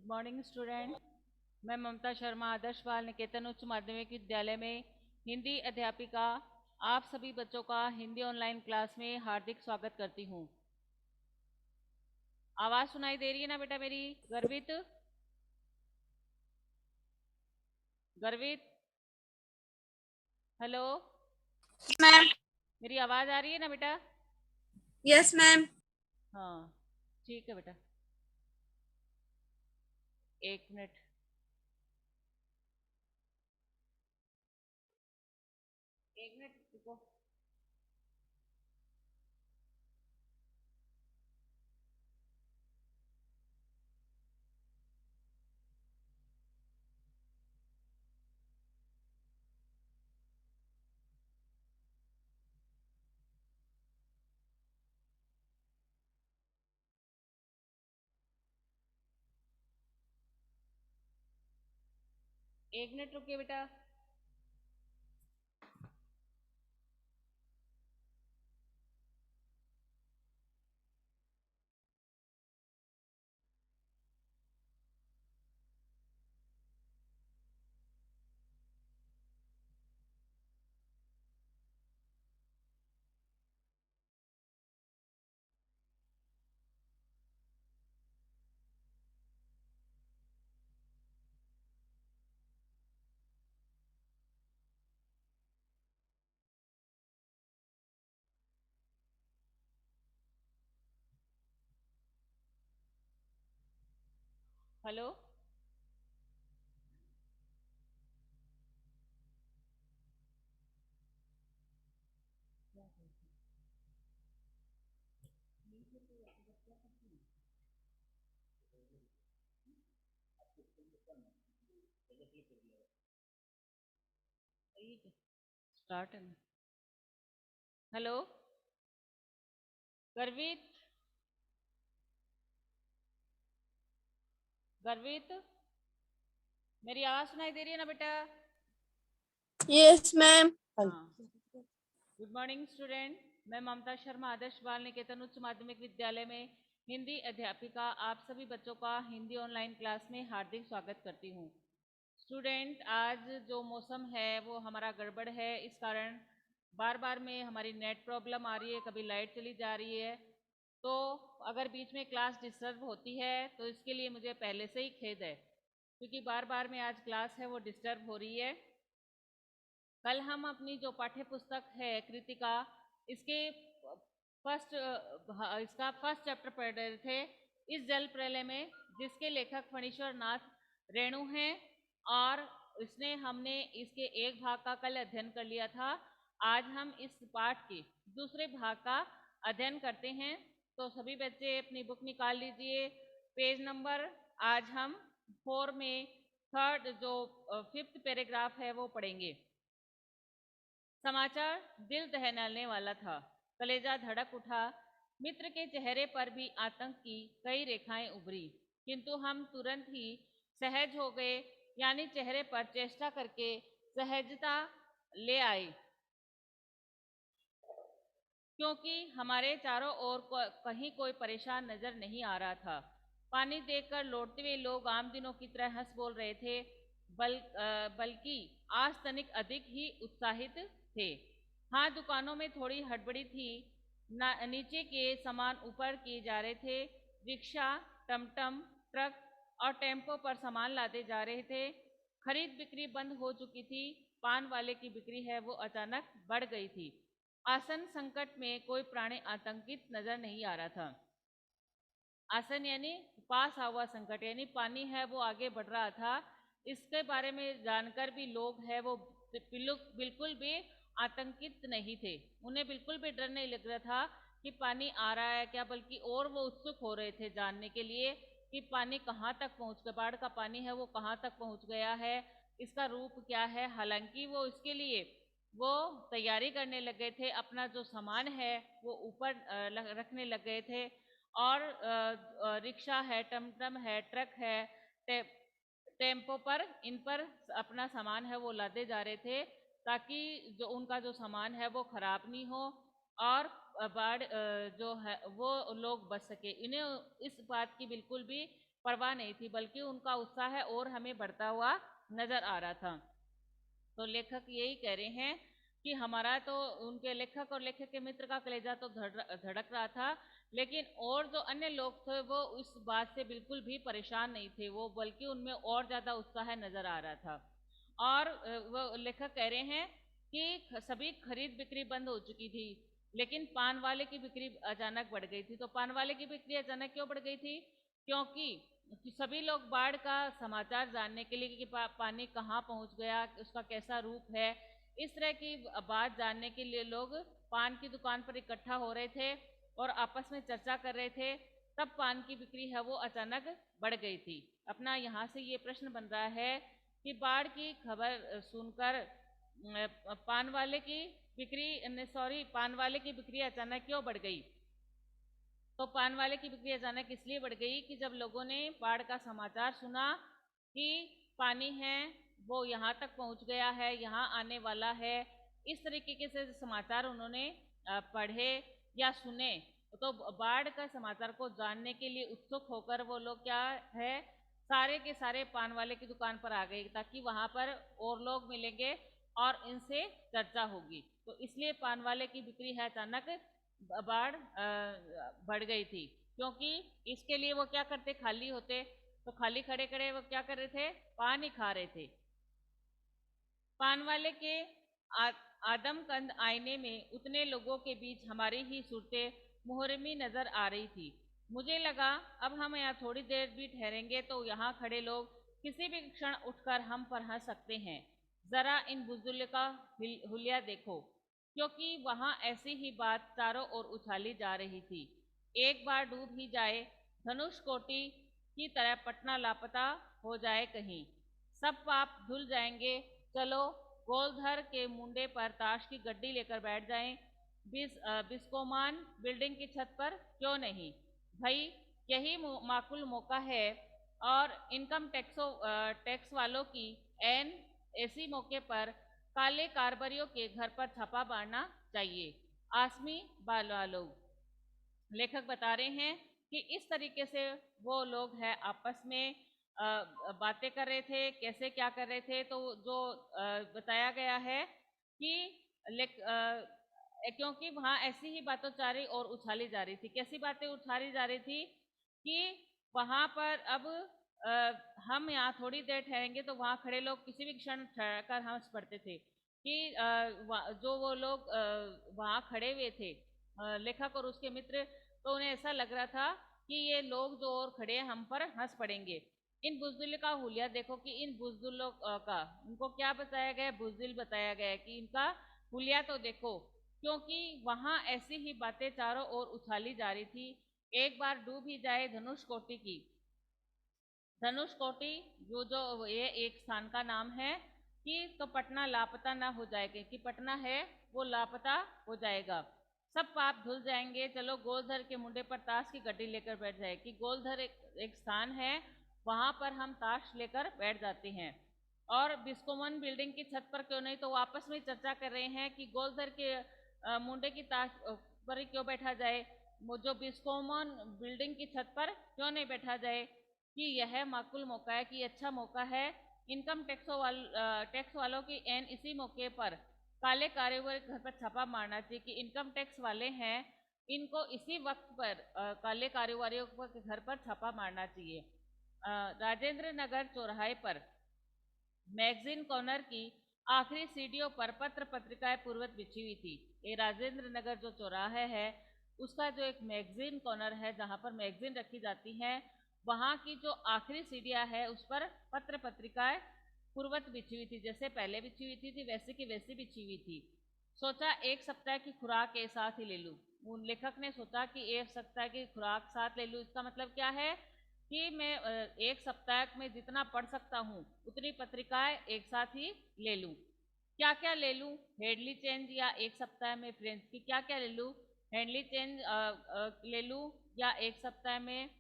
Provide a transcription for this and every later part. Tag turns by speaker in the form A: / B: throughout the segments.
A: Morning student. मैं ममता शर्मा आदर्श बाल निकेतन उच्च माध्यमिक विद्यालय में हिंदी अध्यापिका आप सभी बच्चों का हिंदी ऑनलाइन क्लास में हार्दिक स्वागत करती हूँ। आवाज़ सुनाई दे रही है ना बेटा मेरी? गर्वित गर्वित हेलो,
B: मैम।
A: मेरी आवाज़ आ रही है ना बेटा?
B: Yes ma'am.
A: हाँ, ठीक है बेटा, एक मिनट। एक मिनट रुको। एक मिनट रुकिए बेटा। हेलो, स्टार्ट है ना? हेलो गर्वित गर्वित, मेरी आवाज़ सुनाई दे रही है ना बेटा?
B: Yes ma'am.
A: हाँ, गुड मॉर्निंग स्टूडेंट। मैं ममता शर्मा आदर्श बाल निकेतन उच्च माध्यमिक विद्यालय में हिंदी अध्यापिका आप सभी बच्चों का हिंदी ऑनलाइन क्लास में हार्दिक स्वागत करती हूँ। स्टूडेंट, आज जो मौसम है वो हमारा गड़बड़ है, इस कारण बार बार में हमारी नेट प्रॉब्लम आ रही है, कभी लाइट चली जा रही है। तो अगर बीच में क्लास डिस्टर्ब होती है तो इसके लिए मुझे पहले से ही खेद है, क्योंकि बार बार में आज क्लास है वो डिस्टर्ब हो रही है। कल हम अपनी जो पाठ्य पुस्तक है कृतिका, इसके इसका फर्स्ट चैप्टर पढ़ रहे थे, इस जल प्रलय में, जिसके लेखक फणीश्वर नाथ रेणु हैं। और इसने हमने इसके एक भाग का कल अध्ययन कर लिया था। आज हम इस पाठ के दूसरे भाग का अध्ययन करते हैं। तो सभी बच्चे अपनी बुक निकाल लीजिए। पेज नंबर आज हम 4 में थर्ड जो 5th पैराग्राफ है वो पढ़ेंगे। समाचार दिल दहलाने वाला था, कलेजा धड़क उठा। मित्र के चेहरे पर भी आतंक की कई रेखाएं उभरी, किंतु हम तुरंत ही सहज हो गए, यानी चेहरे पर चेष्टा करके सहजता ले आए, क्योंकि हमारे चारों ओर कहीं कोई परेशान नजर नहीं आ रहा था। पानी देखकर लौटते हुए लोग आम दिनों की तरह हंस बोल रहे थे, बल्कि आज तनिक अधिक ही उत्साहित थे। हाँ, दुकानों में थोड़ी हड़बड़ी थी। नीचे के सामान ऊपर किए जा रहे थे। रिक्शा, टमटम, ट्रक और टेम्पो पर सामान लादे जा रहे थे। खरीद बिक्री बंद हो चुकी थी। पान वाले की बिक्री है वो अचानक बढ़ गई थी। आसन संकट में कोई प्राणी आतंकित नजर नहीं आ रहा था। आसन यानी पास हुआ संकट, यानी पानी है वो आगे बढ़ रहा था। इसके बारे में जानकर भी लोग है वो बिल्कुल भी आतंकित नहीं थे। उन्हें बिल्कुल भी डर नहीं लग रहा था कि पानी आ रहा है क्या, बल्कि और वो उत्सुक हो रहे थे जानने के लिए कि पानी कहाँ तक पहुँच गया, बाढ़ का पानी है वो कहाँ तक पहुँच गया है, इसका रूप क्या है। हालांकि वो इसके लिए वो तैयारी करने लग गए थे, अपना जो सामान है वो ऊपर रखने लग गए थे। और रिक्शा है, टमटम है, ट्रक है, टे, टेम्पो पर, इन पर अपना सामान है वो लादे जा रहे थे, ताकि जो उनका जो सामान है वो खराब नहीं हो और बाढ़ जो है वो लोग बच सके। इन्हें इस बात की बिल्कुल भी परवाह नहीं थी, बल्कि उनका उत्साह और हमें बढ़ता हुआ नजर आ रहा था। तो लेखक यही कह रहे हैं कि हमारा तो उनके लेखक और लेखक के मित्र का कलेजा तो धड़क रहा था, लेकिन और जो अन्य लोग थे वो उस बात से बिल्कुल भी परेशान नहीं थे, वो बल्कि उनमें और ज्यादा उत्साह नजर आ रहा था। और वो लेखक कह रहे हैं कि सभी खरीद बिक्री बंद हो चुकी थी, लेकिन पान वाले की बिक्री अचानक बढ़ गई थी। तो पान वाले की बिक्री अचानक क्यों बढ़ गई थी? क्योंकि सभी लोग बाढ़ का समाचार जानने के लिए कि पानी कहाँ पहुंच गया, उसका कैसा रूप है, इस तरह की बात जानने के लिए लोग पान की दुकान पर इकट्ठा हो रहे थे और आपस में चर्चा कर रहे थे। तब पान की बिक्री है वो अचानक बढ़ गई थी। अपना यहाँ से ये प्रश्न बन रहा है कि बाढ़ की खबर सुनकर पान वाले की बिक्री अचानक क्यों बढ़ गई? तो पान वाले की बिक्री अचानक इसलिए बढ़ गई कि जब लोगों ने बाढ़ का समाचार सुना कि पानी है वो यहाँ तक पहुँच गया है, यहाँ आने वाला है, इस तरीके के से समाचार उन्होंने पढ़े या सुने, तो बाढ़ का समाचार को जानने के लिए उत्सुक होकर वो लोग क्या है, सारे के सारे पान वाले की दुकान पर आ गए, ताकि वहाँ पर और लोग मिलेंगे और इनसे चर्चा होगी। तो इसलिए पान वाले की बिक्री है अचानक बाढ़ बढ़ गई थी, क्योंकि इसके लिए वो क्या करते, खाली होते तो खाली खड़े खड़े वो क्या कर रहे थे, पान ही खा रहे थे। पान वाले के आदमकंद आईने में उतने लोगों के बीच हमारी ही सूरतें मुहर्रमी नजर आ रही थी। मुझे लगा अब हम यहाँ थोड़ी देर भी ठहरेंगे तो यहाँ खड़े लोग किसी भी क्षण उठकर हम पर हंस सकते हैं। जरा इन बुजुर्ग का हुलिया देखो, क्योंकि वहां ऐसी ही बात चारों ओर उछाली जा रही थी। एक बार डूब ही जाए धनुष कोटि की तरह पटना लापता हो जाए कहीं, सब पाप धुल जाएंगे। चलो गोलधर के मुंडे पर ताश की गड्डी लेकर बैठ जाएं, बिस्कोमान बिल्डिंग की छत पर क्यों नहीं? भाई यही माकूल मौका है और इनकम टैक्स वालों की एन ऐसी मौके पर काले कारबरियों के घर पर छापा मारना चाहिए। आसमी बाला लोग लेखक बता रहे हैं कि इस तरीके से वो लोग हैं आपस में बातें कर रहे थे, कैसे क्या कर रहे थे। तो जो बताया गया है कि क्योंकि वहाँ ऐसी ही बातों चारी और उछाली जा रही थी। कैसी बातें उछाली जा रही थी कि वहाँ पर अब हम यहाँ थोड़ी देर ठहरेंगे तो वहाँ खड़े लोग किसी भी क्षण ठहर कर हंस पड़ते थे कि जो वो लोग वहाँ खड़े हुए थे लेखक और उसके मित्र, तो उन्हें ऐसा लग रहा था कि ये लोग जो और खड़े हैं हम पर हंस पड़ेंगे। इन बुजदिल का हुलिया देखो कि इन बुजदिलों का, उनको क्या बताया गया है, बुजदिल बताया गया है कि इनका हुलिया तो देखो, क्योंकि वहाँ ऐसी ही बातें चारों ओर उछाली जा रही थी। एक बार डूब ही जाए धनुष कोटि की, धनुष कोटि जो ये एक स्थान का नाम है कि तो पटना लापता ना हो जाएगा, कि पटना है वो लापता हो जाएगा, सब पाप धुल जाएंगे। चलो गोलधर के मुंडे पर ताश की गड्डी लेकर बैठ जाए, कि गोलधर एक स्थान है, वहां पर हम ताश लेकर बैठ जाते हैं। और बिस्कोमन बिल्डिंग की छत पर क्यों नहीं, तो आपस में चर्चा कर रहे हैं कि गोलधर के मुंडे की ताश पर क्यों बैठा जाए, वो जो बिस्कोमन बिल्डिंग की छत पर क्यों नहीं बैठा जाए, कि यह माकूल मौका है, कि अच्छा मौका है। इनकम टैक्स वालों की एन इसी मौके पर काले कारोबार घर पर छापा मारना चाहिए, कि इनकम टैक्स वाले हैं, इनको इसी वक्त पर काले कारोबारियों के घर पर छापा मारना चाहिए। राजेंद्र नगर चौराहे पर मैगजीन कॉर्नर की आखिरी सीढ़ियों पर पत्र पत्रिकाएं पूर्वत बिछी हुई थी। ये राजेंद्र नगर जो चौराहा है उसका जो एक मैगजीन कॉर्नर है जहाँ पर मैगजीन रखी जाती हैं, वहाँ की जो आखिरी सीढ़ियाँ है उस पर पत्र पत्रिकाएं पूर्वत बिछी हुई थी, जैसे पहले बिछी हुई थी वैसे की वैसी बिछी हुई थी। सोचा एक सप्ताह की खुराक एक साथ ही ले लूँ। लेखक ने सोचा कि एक सप्ताह की खुराक साथ ले लूँ, इसका मतलब क्या है कि मैं एक सप्ताह में जितना पढ़ सकता हूँ उतनी पत्रिकाएं एक साथ ही ले लूँ। क्या क्या ले लूँ? हेडली चेंज या एक सप्ताह में फ्रेंच की क्या क्या ले लूँ? हेडली चेंज ले लूँ या एक सप्ताह में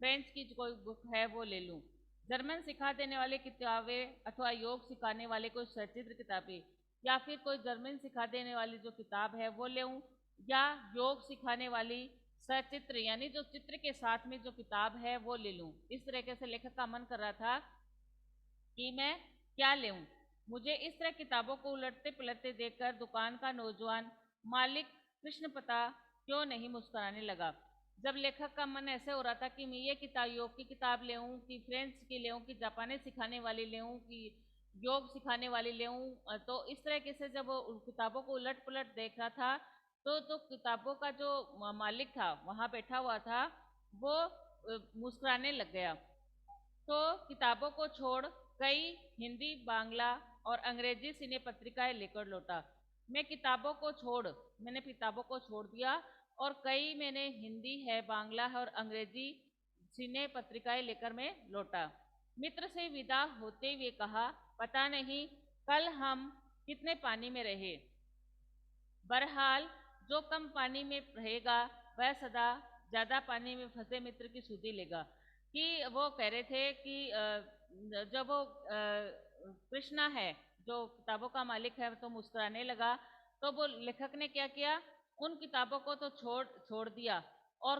A: फ्रेंच की कोई बुक है वो ले लूँ? जर्मन सिखा देने वाली किताबें अथवा योग सिखाने वाले कोई सचित्र किताबें, या फिर कोई जर्मन सिखा देने वाली जो किताब है वो ले लूँ, या योग सिखाने वाली सचित्र यानी जो चित्र के साथ में जो किताब है वो ले लूं। इस तरीके से लेखक का मन कर रहा था कि मैं क्या ले लूं। मुझे इस तरह किताबों को उलटते पलटते देखकर दुकान का नौजवान मालिक कृष्णपता क्यों नहीं मुस्कुराने लगा। जब लेखक का मन ऐसे हो रहा था कि मैं ये किताब योग की किताब ले आऊं कि फ्रेंच की ले आऊं कि जापानी सिखाने वाली ले आऊं कि योग सिखाने वाली ले आऊं, तो इस तरीके से जब वो उन किताबों को उलट पलट देख रहा था तो जो किताबों का जो मालिक था वहां बैठा हुआ था वो मुस्कुराने लग गया। तो किताबों को छोड़ कई हिंदी, बांग्ला और अंग्रेजी सिने पत्रिकाएं लेकर लौटा। मैंने किताबों को छोड़ दिया और कई मैंने हिंदी है, बांग्ला है और अंग्रेजी सिने पत्रिकाएं लेकर मैं लौटा। मित्र से विदा होते हुए कहा, पता नहीं कल हम कितने पानी में रहे। बहरहाल जो कम पानी में रहेगा वह सदा ज्यादा पानी में फंसे मित्र की सुधि लेगा। कि वो कह रहे थे कि जब वो कृष्णा है जो किताबों का मालिक है तो मुस्कुराने लगा, तो वो लेखक ने क्या किया, उन किताबों को तो छोड़ छोड़ दिया और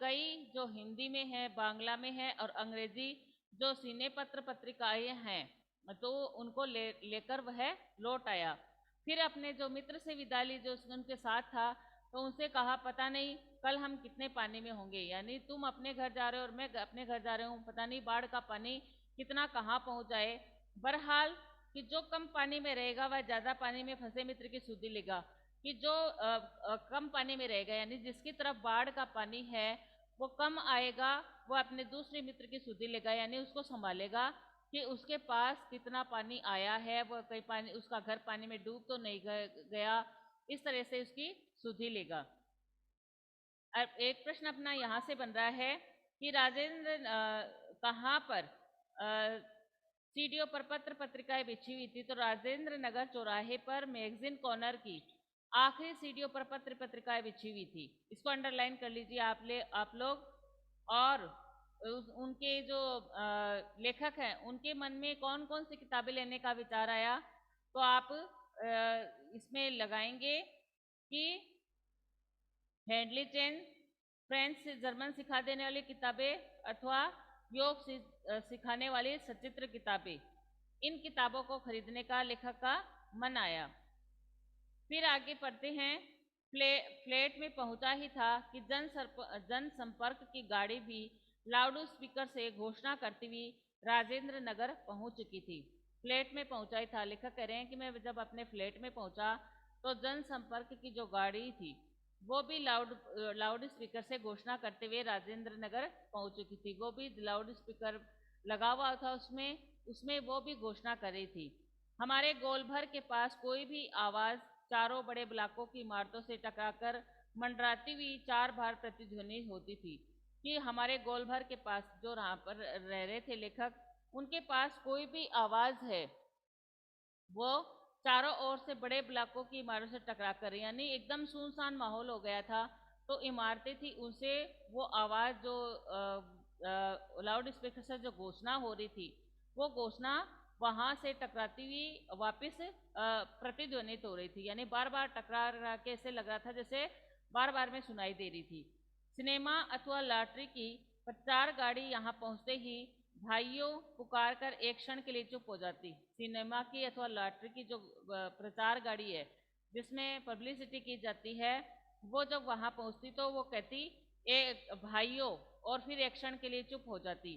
A: कई जो हिंदी में है, बांग्ला में है और अंग्रेजी जो सिने पत्र पत्रिकाएं हैं तो उनको लेकर वह लौट आया। फिर अपने जो मित्र से विदा ली जो उनके साथ था, तो उनसे कहा, पता नहीं कल हम कितने पानी में होंगे। यानी तुम अपने घर जा रहे हो और मैं अपने घर जा रही हूँ, पता नहीं बाढ़ का पानी कितना कहाँ पहुँच जाए। बहरहाल कि जो कम पानी में रहेगा वह ज्यादा पानी में फंसे मित्र की सुधि लेगा। कि जो कम पानी में रहेगा यानी जिसकी तरफ बाढ़ का पानी है वो कम आएगा, वो अपने दूसरे मित्र की सुधि लेगा यानी उसको संभालेगा कि उसके पास कितना पानी आया है, वो कहीं पानी उसका घर पानी में डूब तो नहीं गया। इस तरह से उसकी सुधि लेगा। अब एक प्रश्न अपना यहाँ से बन रहा है कि राजेंद्र कहाँ पर सीढ़ियों पर पत्र पत्रिकाएं बिछी हुई थी। तो राजेंद्र नगर चौराहे पर मैगजीन कॉर्नर की आखिरी सीढ़ियों पर पत्र पत्रिकाएं बिछी हुई थी। इसको अंडरलाइन कर लीजिए आप लोग। और उनके जो लेखक हैं उनके मन में कौन कौन सी किताबें लेने का विचार आया, तो आप इसमें लगाएंगे कि हेनली चेन फ्रेंच जर्मन सिखा देने वाली किताबें अथवा योग सिखाने वाली सचित्र किताबें। इन किताबों को खरीदने का लेखक का मन आया। फिर आगे पढ़ते हैं। फ्लैट में पहुंचा ही था कि जनसंपर्क की गाड़ी भी लाउड स्पीकर से घोषणा करती हुई राजेंद्र नगर पहुंच चुकी थी। फ्लैट में पहुंचा ही था, लेखक कह रहे हैं कि मैं जब अपने फ्लैट में पहुंचा तो जनसंपर्क की जो गाड़ी थी वो भी लाउड स्पीकर से घोषणा करते हुए राजेंद्र नगर पहुंच चुकी थी। वो भी लाउड स्पीकर लगा हुआ था उसमें उसमें वो भी घोषणा कर रही थी। हमारे गोलभर के पास कोई भी आवाज चारों बड़े ब्लॉकों की इमारतों से टकराकर मंडराती हुई 4 बार प्रतिध्वनि होती थी। कि हमारे गोलभर के पास जो यहाँ पर रह रहे थे लेखक, उनके पास कोई भी आवाज है वो चारों ओर से बड़े ब्लॉकों की इमारतों से टकरा कर, यानी एकदम सुनसान माहौल हो गया था। तो इमारतें थी उनसे वो आवाज जो लाउड स्पीकर से जो घोषणा हो रही थी वो घोषणा वहां से टकराती हुई वापस प्रतिध्वनित हो रही थी। यानी बार बार टकरा के ऐसे लग रहा था जैसे बार बार में सुनाई दे रही थी। सिनेमा अथवा लॉटरी की प्रचार गाड़ी यहाँ पहुंचते ही भाइयों पुकार कर एक क्षण के लिए चुप हो जाती। सिनेमा की अथवा लॉटरी की जो प्रचार गाड़ी है जिसमें पब्लिसिटी की जाती है, वो जब वहां पहुंचती तो वो कहती एक भाइयों, और फिर एक क्षण के लिए चुप हो जाती।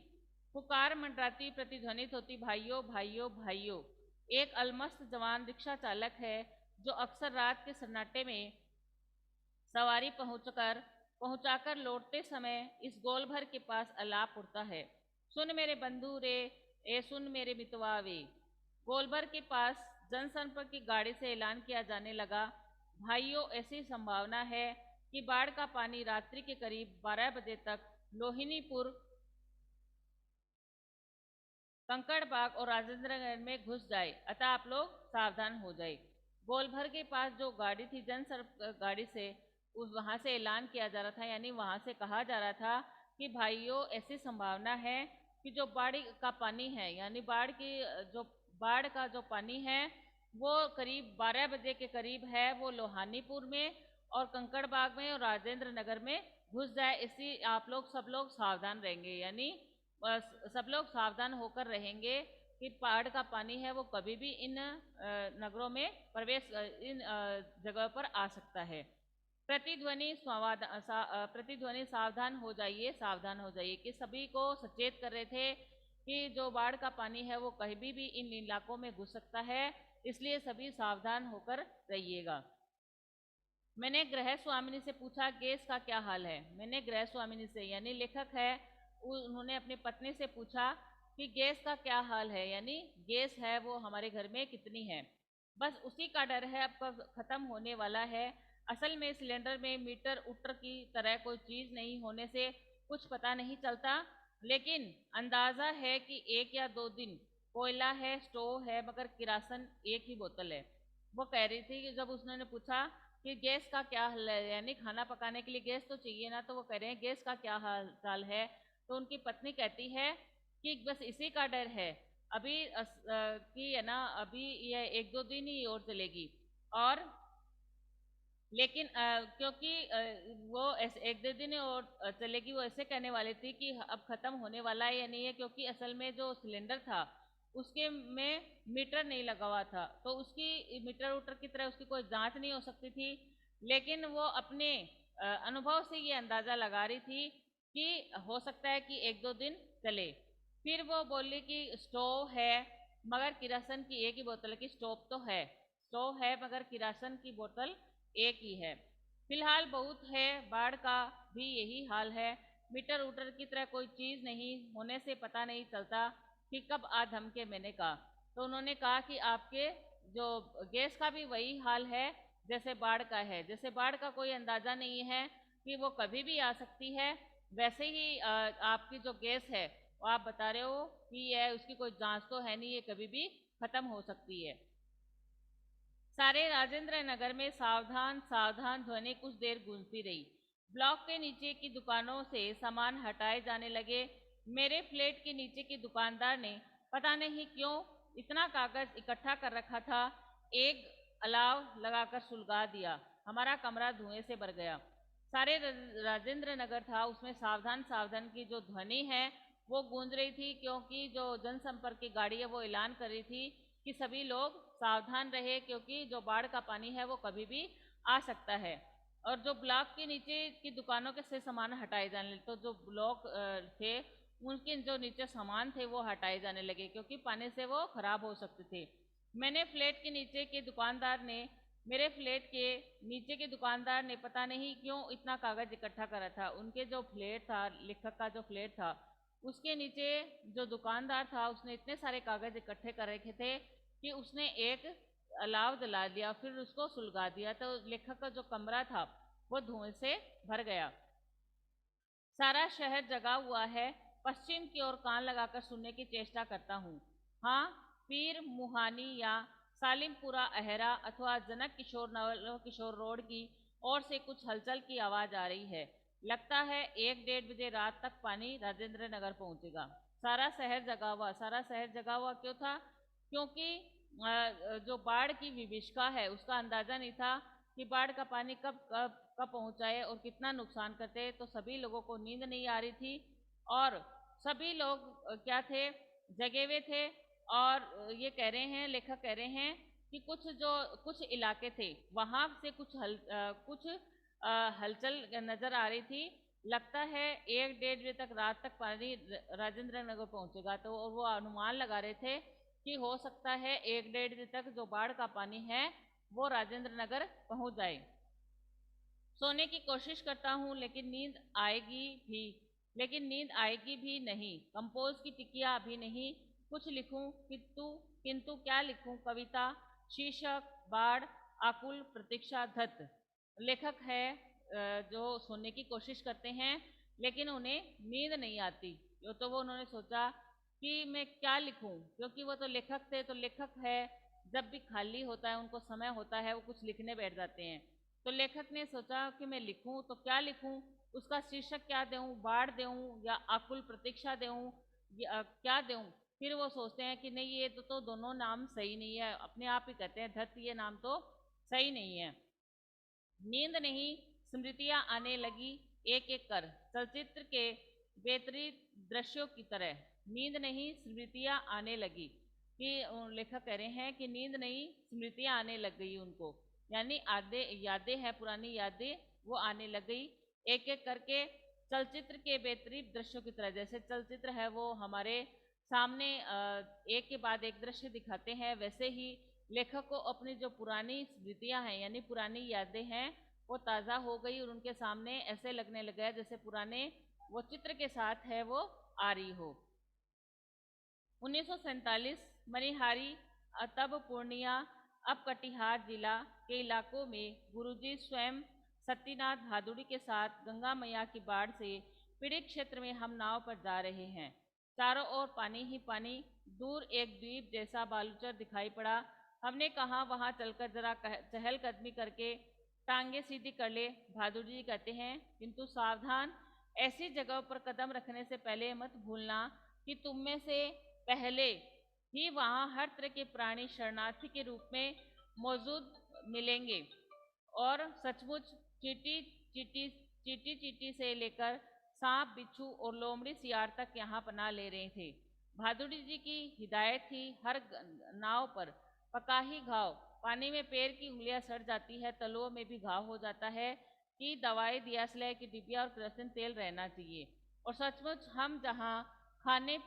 A: पुकार मंडराती प्रतिध्वनित होती, भाइयों भाइयों भाइयों। एक अलमस्त जवान रिक्शा चालक है जो अक्सर रात के सन्नाटे में सवारी पहुंचाकर लौटते समय इस गोलभर के पास अलाप उड़ता है। सुन मेरे बंधु रे, ए सुन मेरे मितवा वे। गोलभर के पास जनसंपर्क की गाड़ी से ऐलान किया जाने लगा, भाइयों ऐसी संभावना है कि बाढ़ का पानी रात्रि के करीब 12 बजे तक लोहिनीपुर, कंकड़बाग और राजेंद्रनगर में घुस जाए, अतः आप लोग सावधान हो जाए। गोलभर के पास जो गाड़ी थी गाड़ी से उस वहां से ऐलान किया जा रहा था, यानी वहां से कहा जा रहा था कि भाइयों ऐसी संभावना है कि जो बाढ़ का पानी है यानी बाढ़ का जो पानी है वो करीब 12 बजे के करीब है, वो लोहानीपुर में और कंकड़बाग में और राजेंद्र नगर में घुस जाए, इसी आप लोग सब लोग सावधान रहेंगे, यानी सब लोग सावधान होकर रहेंगे कि बाढ़ का पानी है वो कभी भी इन नगरों में प्रवेश इन जगह पर आ सकता है। प्रतिध्वनि सावधान हो जाइए, सावधान हो जाइए, कि सभी को सचेत कर रहे थे कि जो बाढ़ का पानी है वो कहीं भी इन इलाकों में घुस सकता है, इसलिए सभी सावधान होकर रहिएगा। मैंने गृह स्वामिनी से पूछा गैस का क्या हाल है। मैंने गृह स्वामिनी से यानी लेखक है, उन्होंने अपनी पत्नी से पूछा कि गैस का क्या हाल है, यानी गैस है वो हमारे घर में कितनी है। बस उसी का डर है, अब कब खत्म होने वाला है। असल में सिलेंडर में मीटर उटर की तरह कोई चीज नहीं होने से कुछ पता नहीं चलता, लेकिन अंदाजा है कि 1 या 2 दिन कोयला है, स्टोव है, मगर किरासन एक ही बोतल है। वो कह रही थी कि जब उसने पूछा कि गैस का क्या हाल है, यानी खाना पकाने के लिए गैस तो चाहिए ना, तो वो कह रहे हैं गैस का क्या हाल चाल है। तो उनकी पत्नी कहती है कि बस इसी का डर है, अभी कि है ना, अभी ये 1-2 दिन ही और चलेगी। और लेकिन क्योंकि वो ऐसे 1-2 दिन और चलेगी, वो ऐसे कहने वाली थी कि अब खत्म होने वाला है या नहीं है, क्योंकि असल में जो सिलेंडर था उसके में मीटर नहीं लगा हुआ था, तो उसकी मीटर उटर की तरह उसकी कोई जांच नहीं हो सकती थी। लेकिन वो अपने अनुभव से ये अंदाजा लगा रही थी कि हो सकता है कि 1-2 दिन चले। फिर वो बोली कि स्टोव है मगर किरासन की एक ही बोतल है, कि स्टोव तो है, स्टोव है मगर किरासन की बोतल एक ही है। फिलहाल बहुत है, बाढ़ का भी यही हाल है, मीटर उटर की तरह कोई चीज नहीं होने से पता नहीं चलता कि कब आ धमके। मैंने कहा, तो उन्होंने कहा कि आपके जो गैस का भी वही हाल है जैसे बाढ़ का है, जैसे बाढ़ का कोई अंदाजा नहीं है कि वो कभी भी आ सकती है, वैसे ही आपकी जो गैस है वो आप बता रहे हो कि ये उसकी कोई जांच तो है नहीं, ये कभी भी खत्म हो सकती है। सारे राजेंद्र नगर में सावधान सावधान ध्वनि कुछ देर गूंजती रही। ब्लॉक के नीचे की दुकानों से सामान हटाए जाने लगे। मेरे फ्लैट के नीचे की दुकानदार ने पता नहीं क्यों इतना कागज इकट्ठा कर रखा था, एक अलाव लगाकर सुलगा दिया। हमारा कमरा धुएं से भर गया। सारे राजेंद्र नगर था, उसमें सावधान सावधान की जो ध्वनि है वो गूंज रही थी, क्योंकि जो जनसंपर्क की गाड़ी है वो ऐलान कर रही थी कि सभी लोग सावधान रहे, क्योंकि जो बाढ़ का पानी है वो कभी भी आ सकता है। और जो ब्लॉक के नीचे की दुकानों के से सामान हटाए जाने लगे, तो जो ब्लॉक थे उनके जो नीचे सामान थे वो हटाए जाने लगे, क्योंकि पानी से वो खराब हो सकते थे। मैंने फ्लैट के नीचे के दुकानदार ने मेरे फ्लैट के नीचे के दुकानदार ने पता नहीं क्यों इतना कागज इकट्ठा करा था। उनके जो फ्लैट था, लेखक का जो फ्लैट था, उसके नीचे जो दुकानदार था उसने इतने सारे कागज इकट्ठे कर रखे थे कि उसने एक अलाव जला दिया, फिर उसको सुलगा दिया, तो लेखक का जो कमरा था वो धुएं से भर गया। सारा शहर जगा हुआ है। पश्चिम की ओर कान लगाकर सुनने की चेष्टा करता हूँ। हाँ, पीर मुहानी या सालिमपुरा अहरा अथवा जनक किशोर नवल किशोर रोड की ओर से कुछ हलचल की आवाज आ रही है। लगता है 1-1:30 बजे रात तक पानी राजेंद्र नगर पहुंचेगा। सारा शहर जगा हुआ, सारा शहर जगा हुआ क्यों था? क्योंकि जो बाढ़ की विभीषिका है उसका अंदाजा नहीं था कि बाढ़ का पानी कब कब कब पहुंचाए और कितना नुकसान करते। तो सभी लोगों को नींद नहीं आ रही थी, और सभी लोग क्या थे, जगे हुए थे। और ये कह रहे हैं, लेखक कह रहे हैं कि कुछ इलाके थे वहां से कुछ हलचल नजर आ रही थी। लगता है 1-1:30 बजे तक रात तक पानी राजेंद्र नगर पहुंचेगा। तो और वो अनुमान लगा रहे थे कि हो सकता है 1-1:30 बजे तक जो बाढ़ का पानी है वो राजेंद्र नगर पहुंच जाए। सोने की कोशिश करता हूँ लेकिन नींद आएगी भी नहीं। कंपोज की टिकिया अभी नहीं। कुछ लिखूं किंतु किंतु क्या लिखूं? कविता, शीर्षक बाढ़, आकुल प्रतीक्षा, धत। लेखक है जो सोने की कोशिश करते हैं लेकिन उन्हें नींद नहीं आती। तो वो उन्होंने सोचा कि मैं क्या लिखूं, क्योंकि वो तो लेखक थे, तो लेखक है जब भी खाली होता है, उनको समय होता है, वो कुछ लिखने बैठ जाते हैं। तो लेखक ने सोचा कि मैं लिखूं तो क्या लिखूं, उसका शीर्षक क्या दूं, बाढ़ दूं या आकुल प्रतीक्षा दूं, क्या दूं? फिर वो सोचते हैं कि नहीं, ये तो दोनों नाम सही नहीं है। अपने आप ही कहते हैं धत, ये नाम तो सही नहीं है। नींद नहीं, स्मृतियां आने लगी। एक एक कर चलचित्र के बेहतरीन दृश्यों की तरह नींद नहीं स्मृतियां आने लगी। कि लेखक कह रहे हैं कि नींद नहीं स्मृतियां आने लग गई उनको, यानी आधे यादें हैं, पुरानी यादें वो आने लग गई। एक एक करके चलचित्र के बेहतरीन दृश्यों की तरह, जैसे चलचित्र है वो हमारे सामने एक के बाद एक दृश्य दिखाते हैं, वैसे ही लेखक को अपनी जो पुरानी स्मृतियां हैं यानी पुरानी यादें हैं वो ताज़ा हो गई और उनके सामने ऐसे लगने लगा जैसे पुराने वो चित्र के साथ है वो आ रही हो। 1947 मनिहारी, तब पूर्णिया, अब कटिहार जिला के इलाकों में गुरुजी स्वयं सत्यनाथ भादुड़ी के साथ गंगा मैया की बाढ़ से पीड़ित क्षेत्र में हम नाव पर जा रहे हैं। चारों ओर पानी ही पानी, दूर एक द्वीप जैसा बालूचर दिखाई पड़ा। हमने कहा वहां चलकर जरा चहलकदमी करके टांगे सीधी कर ले, भादुड़ी जी कहते हैं, किंतु सावधान, ऐसी जगहों पर कदम रखने से पहले मत भूलना कि तुम में से पहले ही वहां हर तरह के प्राणी शरणार्थी के रूप में मौजूद मिलेंगे। और सचमुच चींटी चींटी चींटी चींटी से लेकर सांप बिच्छू और लोमड़ी सियार तक यहाँ पनाह ले रहे थे। भादुड़ी जी की हिदायत थी, हर नाव पर पका ही घाव, पानी में पैर की उंगलियां सड़ जाती है, तलुओं में भी घाव हो जाता है, कि दवाई दियासलाई की डिबिया और केरोसिन तेल रहना चाहिए। और सचमुच हम जहाँ खाने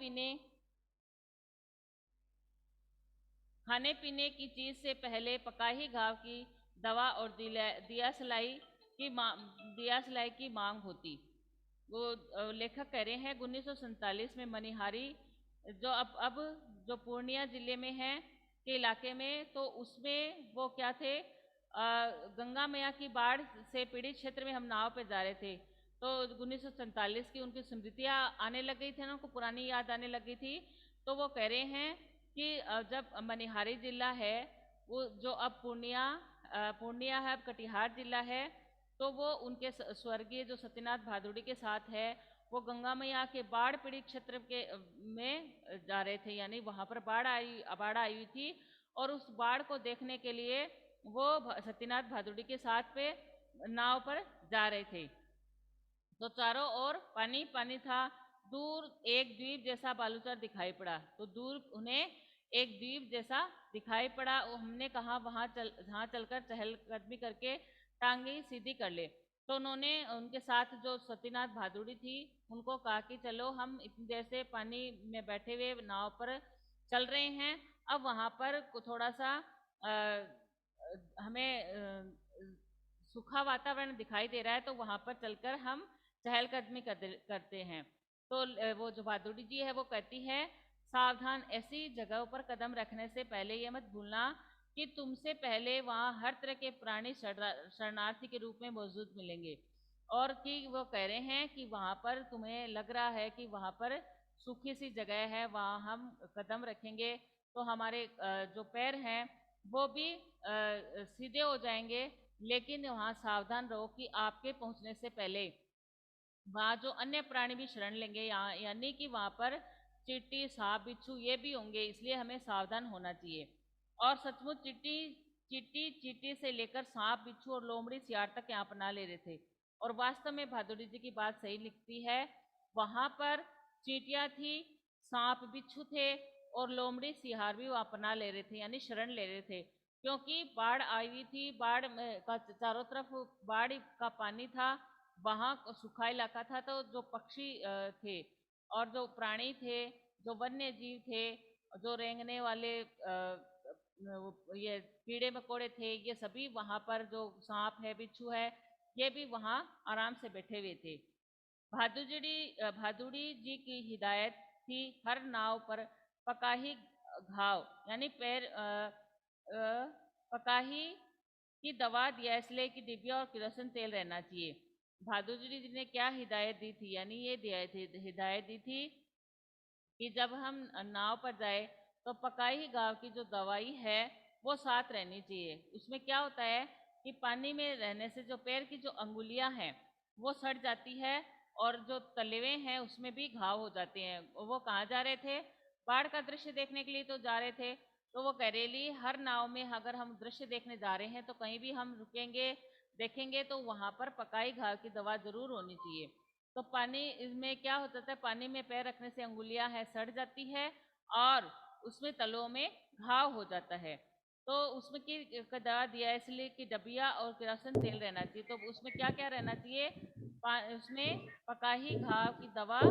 A: पीने की चीज से पहले पका ही घाव की दवा और दियासलाई की मांग होती। वो लेखक कह रहे हैं 1947 में मनिहारी जो अब जो पूर्णिया जिले में है के इलाके में, तो उसमें वो क्या थे, गंगा मैया की बाढ़ से पीड़ित क्षेत्र में हम नाव पे जा रहे थे। तो 1947 की उनकी स्मृतियाँ आने लग गई थी ना, उनको पुरानी याद आने लग गई थी। तो वो कह रहे हैं कि जब मनिहारी जिला है वो जो अब पूर्णिया है, अब कटिहार जिला है, तो वो उनके स्वर्गीय जो सत्यनाथ भादुड़ी के साथ है वो गंगा मैया के बाढ़ पीड़ित क्षेत्र के में जा रहे थे, यानी वहां पर बाढ़ आई हुई थी और उस बाढ़ को देखने के लिए वो सत्यनाथ भादुड़ी के साथ पे नाव पर जा रहे थे। तो चारों ओर पानी पानी था, दूर एक द्वीप जैसा बालूचर दिखाई पड़ा, तो दूर उन्हें एक द्वीप जैसा दिखाई पड़ा। हमने कहा वहां चलकर चहलकदमी करके टांगे सीधी कर ले। तो उन्होंने उनके साथ जो सत्यनाथ भादुड़ी थी उनको कहा कि चलो हम इतनी देर से पानी में बैठे हुए नाव पर चल रहे हैं, अब वहां पर थोड़ा सा हमें सूखा वातावरण दिखाई दे रहा है, तो वहां पर चलकर हम चहलकदमी करते हैं। तो वो जो भादुड़ी जी है वो कहती है, सावधान, ऐसी जगहों पर कदम रखने से पहले ये मत भूलना कि तुमसे पहले वहाँ हर तरह के प्राणी शरणार्थी के रूप में मौजूद मिलेंगे। और कि वो कह रहे हैं कि वहाँ पर तुम्हें लग रहा है कि वहाँ पर सूखी सी जगह है, वहाँ हम कदम रखेंगे तो हमारे जो पैर हैं वो भी सीधे हो जाएंगे, लेकिन वहाँ सावधान रहो कि आपके पहुँचने से पहले वहाँ जो अन्य प्राणी भी शरण लेंगे, यानी कि वहाँ पर चींटी सांप बिच्छू ये भी होंगे, इसलिए हमें सावधान होना चाहिए। और सचमुच चींटी चींटी से लेकर सांप बिच्छू और लोमड़ी सियार तक यहाँ पनाह ले रहे थे। और वास्तव में भादुड़ी जी की बात सही लिखती है, वहाँ पर चींटियाँ थी, सांप बिच्छू थे और लोमड़ी सियार भी वहाँ पनाह ले रहे थे, यानी शरण ले रहे थे, क्योंकि बाढ़ आई हुई थी। बाढ़ का चारों तरफ बाढ़ का पानी था, वहाँ सूखा इलाका था, तो जो पक्षी थे और जो प्राणी थे, जो वन्य जीव थे, जो रेंगने वाले ये कीड़े मकोड़े थे, ये सभी वहाँ पर, जो सांप है बिच्छू है, ये भी वहाँ आराम से बैठे हुए थे। भादुड़ी जी की हिदायत थी, हर नाव पर पकाही घाव यानी पैर पकाही की दवा, दियासलाई की डिबिया और केरोसिन तेल रहना चाहिए। भादुड़ी जी ने क्या हिदायत दी थी, यानी ये हिदायत दी थी कि जब हम नाव पर जाए तो पकाई गांव की जो दवाई है वो साथ रहनी चाहिए। उसमें क्या होता है कि पानी में रहने से जो पैर की जो अंगुलियां हैं वो सड़ जाती है और जो तलवे हैं उसमें भी घाव हो जाते हैं। वो कहाँ जा रहे थे, बाढ़ का दृश्य देखने के लिए तो जा रहे थे। तो वो करेली हर नाव में अगर हम दृश्य देखने जा रहे हैं तो कहीं भी हम रुकेंगे देखेंगे तो वहां पर पकाई घाव की दवा जरूर होनी चाहिए। तो पानी इसमें क्या होता था, पानी में पैर रखने से अंगुलियां है सड़ जाती है और उसमें तलों में घाव हो जाता है। तो उसमें की दवा दिया है इसलिए कि डबिया और केरोसिन तेल रहना चाहिए। तो उसमें क्या क्या रहना चाहिए, उसमें पकाही घाव की दवा,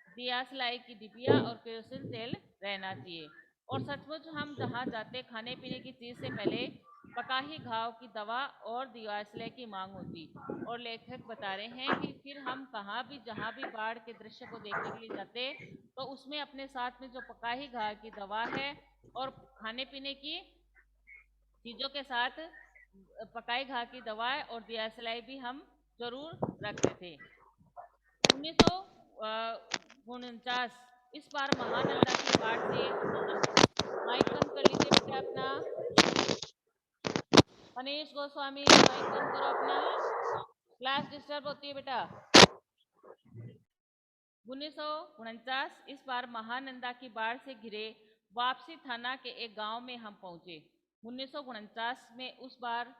A: दियासलाई की डिबिया और केरोसिन तेल रहना चाहिए। और सचमुच हम जहाँ जाते खाने पीने की चीज से पहले पकाही घाव की दवा और दियासलाई की मांग होती। और लेखक बता रहे हैं कि फिर हम कहाँ भी जहाँ भी बाढ़ के दृश्य को देखने के लिए जाते तो उसमें अपने साथ में जो पकाही घाव की दवा है और खाने पीने की चीजों के साथ पकाई घाव की दवाएं और दियासलाई भी हम जरूर रखते थे। 1949 इस बार महानंदा की बाढ़ से, माइक बंद कर लीजिए बेटा अपना। मनीष गोस्वामी माइक बंद करो अपना, क्लास डिस्टर्ब होती है बेटा। 1949 इस बार महानंदा की बाढ़ से घिरे वापसी थाना के एक गांव में हम पहुंचे। 1949 में उस बार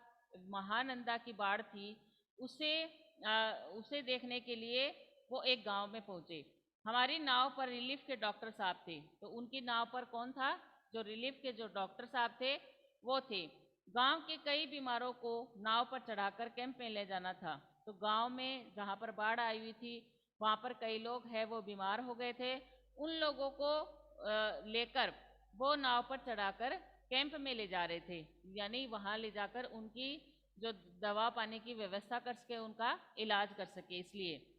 A: महानंदा की बाढ़ थी, उसे देखने के लिए वो एक गांव में पहुंचे। हमारी नाव पर रिलीफ के डॉक्टर साहब थे। तो उनकी नाव पर कौन था, जो रिलीफ के जो डॉक्टर साहब थे वो थे। गांव के कई बीमारों को नाव पर चढ़ाकर कैंप में ले जाना था। तो गांव में जहां पर बाढ़ आई हुई थी वहां पर कई लोग हैं वो बीमार हो गए थे। उन लोगों को लेकर वो नाव पर चढ़ाकर कैंप में ले जा रहे थे, यानी वहां ले जाकर उनकी जो दवा पानी की व्यवस्था कर सके, उनका इलाज कर सके। इसलिए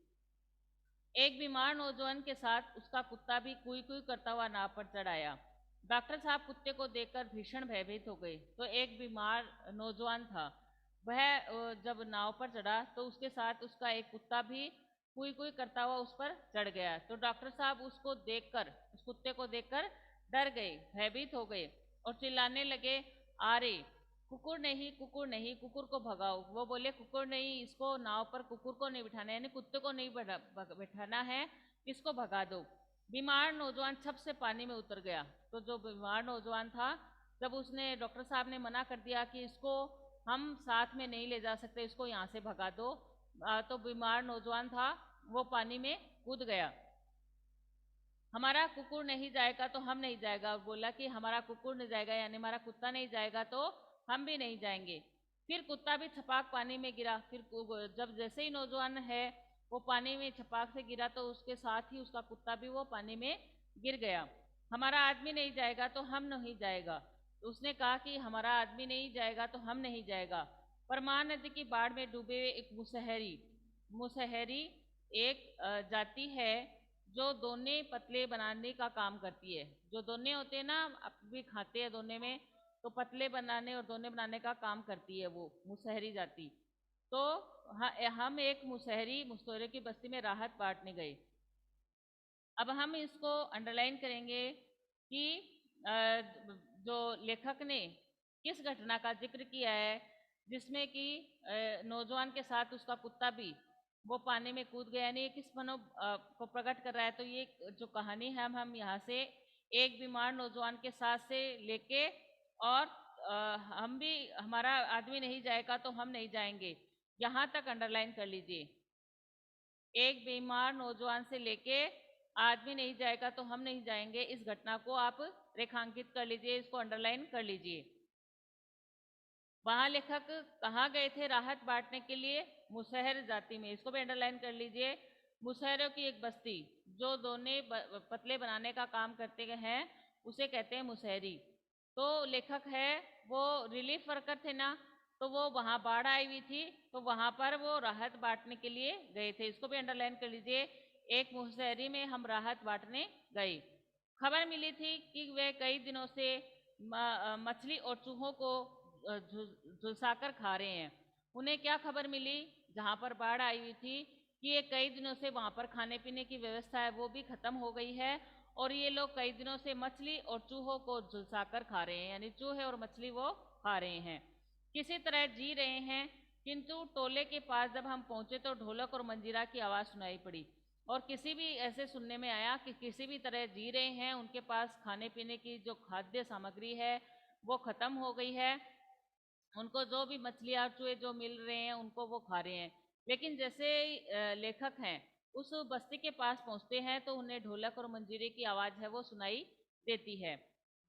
A: एक बीमार नौजवान के साथ उसका कुत्ता भी कुई कुई करता हुआ नाव पर चढ़ आया। डॉक्टर साहब कुत्ते को देखकर भीषण भयभीत हो गए। तो एक बीमार नौजवान था, वह जब नाव पर चढ़ा तो उसके साथ उसका एक कुत्ता भी कुई कुई करता हुआ उस पर चढ़ गया। तो डॉक्टर साहब उसको देखकर, उस कुत्ते को देखकर डर गए, भयभीत हो गए और चिल्लाने लगे, आरे कुकुर नहीं, कुकुर नहीं, कुकुर को भगाओ। वो बोले कुकुर नहीं, इसको नाव पर कुकुर को नहीं बिठाना, यानी कुत्ते को नहीं बिठाना है, इसको भगा दो। बीमार नौजवान छप से पानी में उतर गया। तो जो बीमार नौजवान था, जब उसने, डॉक्टर साहब ने मना कर दिया कि इसको हम साथ में नहीं ले जा सकते, इसको यहाँ से भगा दो, तो बीमार नौजवान था वो पानी में कूद गया। हमारा कुकुर नहीं जाएगा तो हम नहीं जाएगा, और बोला कि हमारा कुकुर नहीं जाएगा यानी हमारा कुत्ता नहीं जाएगा तो हम भी नहीं जाएंगे। फिर कुत्ता भी छपाक पानी में गिरा। फिर जब जैसे ही नौजवान है वो पानी में छपाक से गिरा तो उसके साथ ही उसका कुत्ता भी वो पानी में गिर गया। हमारा आदमी नहीं जाएगा तो हम नहीं जाएगा। तो उसने कहा कि हमारा आदमी नहीं जाएगा तो हम नहीं जाएगा। परमान नदी की बाढ़ में डूबे हुए एक मुसहरी, मुसहरी एक जाति है जो दोने पतले बनाने का काम करती है। जो दोने होते हैं ना, आप भी खाते हैं दोने में, तो पतले बनाने और दोने बनाने का काम करती है वो मुसहरी जाति। तो हम एक मुसहरी मुस्तोरे की बस्ती में राहत बांटने गए। अब हम इसको अंडरलाइन करेंगे कि जो लेखक ने किस घटना का जिक्र किया है जिसमें कि नौजवान के साथ उसका कुत्ता भी वो पानी में कूद गया, यानी किस मनो को प्रकट कर रहा है। तो ये जो कहानी है हम यहाँ से एक बीमार नौजवान के साथ से लेके और हम भी, हमारा आदमी नहीं जाएगा तो हम नहीं जाएंगे, यहाँ तक अंडरलाइन कर लीजिए। एक बीमार नौजवान से लेके आदमी नहीं जाएगा तो हम नहीं जाएंगे, इस घटना को आप रेखांकित कर लीजिए, इसको अंडरलाइन कर लीजिए। वहां लेखक कहाँ गए थे राहत बांटने के लिए, मुसहर जाति में, इसको भी अंडरलाइन कर लीजिए। मुसहरों की एक बस्ती जो दोने पतले बनाने का काम करते हैं उसे कहते हैं मुसहरी। तो लेखक है वो रिलीफ वर्कर थे ना, तो वो वहां बाढ़ आई हुई थी तो वहां पर वो राहत बांटने के लिए गए थे, इसको भी अंडरलाइन कर लीजिए। एक मुसहरी में हम राहत बांटने गए। खबर मिली थी कि वे कई दिनों से मछली और चूहों को झुलसाकर खा रहे हैं। उन्हें क्या खबर मिली, जहां पर बाढ़ आई हुई थी, कि ये कई दिनों से वहां पर खाने पीने की व्यवस्था है वो भी खत्म हो गई है और ये लोग कई दिनों से मछली और चूहों को झुलसाकर खा रहे हैं, यानी चूहे और मछली वो खा रहे हैं, किसी तरह जी रहे हैं। किंतु टोले के पास जब हम पहुंचे तो ढोलक और मंजीरा की आवाज़ सुनाई पड़ी और किसी भी ऐसे सुनने में आया कि किसी भी तरह जी रहे हैं, उनके पास खाने पीने की जो खाद्य सामग्री है वो खत्म हो गई है। उनको जो भी मछलियाँ चूहे जो मिल रहे हैं उनको वो खा रहे हैं। लेकिन जैसे लेखक हैं उस बस्ती के पास पहुंचते हैं तो उन्हें ढोलक और मंजीरे की आवाज़ है वो सुनाई देती है।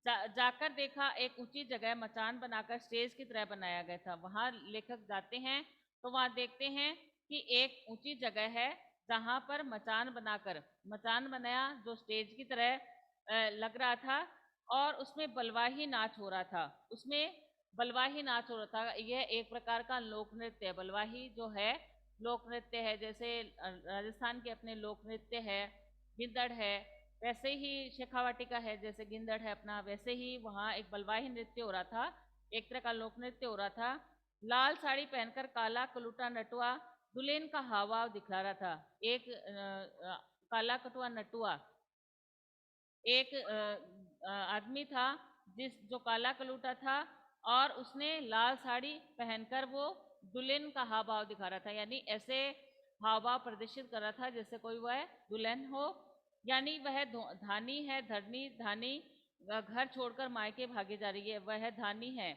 A: जाकर देखा एक ऊंची जगह मचान बनाकर स्टेज की तरह बनाया गया था। वहां लेखक जाते हैं तो वहां देखते हैं कि एक ऊंची जगह है जहां पर मचान बनाया जो स्टेज की तरह लग रहा था और उसमें बलवाही नाच हो रहा था। उसमें बलवाही नाच हो रहा था। यह एक प्रकार का लोक नृत्य है। बलवाही जो है लोक नृत्य है। जैसे राजस्थान के अपने लोक नृत्य है, गिंदड़ है, वैसे ही शेखावाटी का है जैसे गिंदड़ है अपना, वैसे ही वहाँ एक बलवाही नृत्य हो रहा था। एक तरह का लोक नृत्य हो रहा था। लाल साड़ी पहनकर काला कलूटा नटुआ दुल्हन का हाव भाव दिखला रहा था। एक काला कटुआ नटुआ एक आदमी था जिस जो काला कलूटा था और उसने लाल साड़ी पहनकर वो दुल्हन का हाव भाव दिखा रहा था। यानी ऐसे हाव भाव प्रदर्शित कर रहा था जैसे कोई वह दुल्हन हो। यानी वह धानी है, धरनी धानी घर छोड़कर मायके भागे जा रही है। वह धानी है,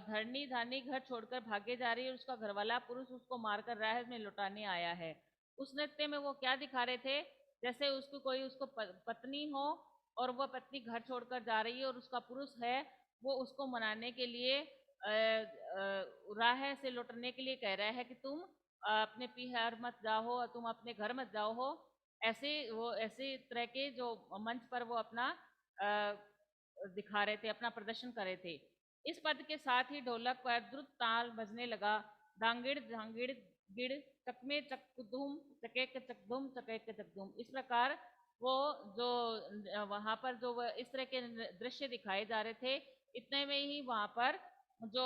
A: धरनी धानी घर छोड़कर भागे जा रही है और उसका घरवाला पुरुष उसको मारकर राह में लौटाने आया है। उस नृत्य में वो क्या दिखा रहे थे, जैसे उसको कोई उसको पत्नी हो और वह पत्नी घर छोड़कर जा रही है और उसका पुरुष है वो उसको मनाने के लिए राह से लौटने के लिए कह रहा है कि तुम अपने पीहर मत जाओ और तुम अपने घर मत जाओ हो। ऐसे वो ऐसे तरह के जो मंच पर वो अपना दिखा रहे थे, अपना प्रदर्शन कर रहे थे। इस पद के साथ ही ढोलक पर द्रुत ताल बजने लगा। धांगिड़ धांगिड़ गिड़ चकमे चकधुम चकेक चकधुम चकेक चकधुम। इस प्रकार वो जो वहां पर जो इस तरह के दृश्य दिखाए जा रहे थे, इतने में ही वहां पर जो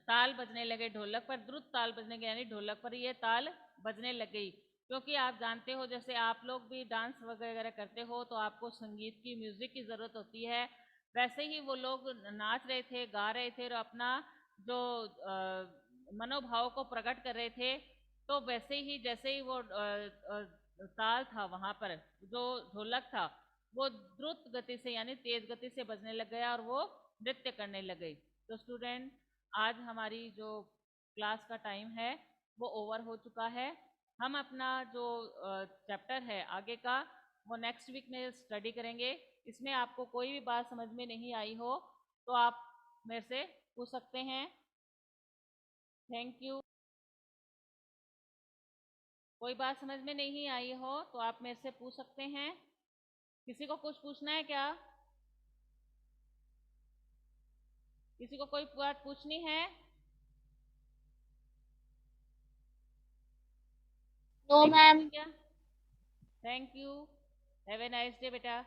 A: ताल बजने लगे, ढोलक पर द्रुत ताल बजने लगे, यानी ढोलक पर ये ताल बजने लग गई। क्योंकि आप जानते हो जैसे आप लोग भी डांस वगैरह करते हो तो आपको संगीत की, म्यूजिक की जरूरत होती है। वैसे ही वो लोग नाच रहे थे, गा रहे थे और अपना जो मनोभाव को प्रकट कर रहे थे। तो वैसे ही जैसे ही वो ताल था वहां पर, जो ढोलक था वो द्रुत गति से यानी तेज गति से बजने लग गया और वो नृत्य करने लग गई। तो स्टूडेंट, आज हमारी जो क्लास का टाइम है वो ओवर हो चुका है। हम अपना जो चैप्टर है आगे का वो नेक्स्ट वीक में स्टडी करेंगे। इसमें आपको कोई भी बात समझ में नहीं आई हो तो आप मेरे से पूछ सकते हैं। Thank you. कोई बात समझ में नहीं आई हो तो आप मेरे से पूछ सकते हैं। किसी को कुछ पूछना है क्या? किसी को कोई बात पूछनी है?
B: नो
A: नहीं
B: मैम।
A: पूछनी क्या? Thank you. Have a nice day बेटा।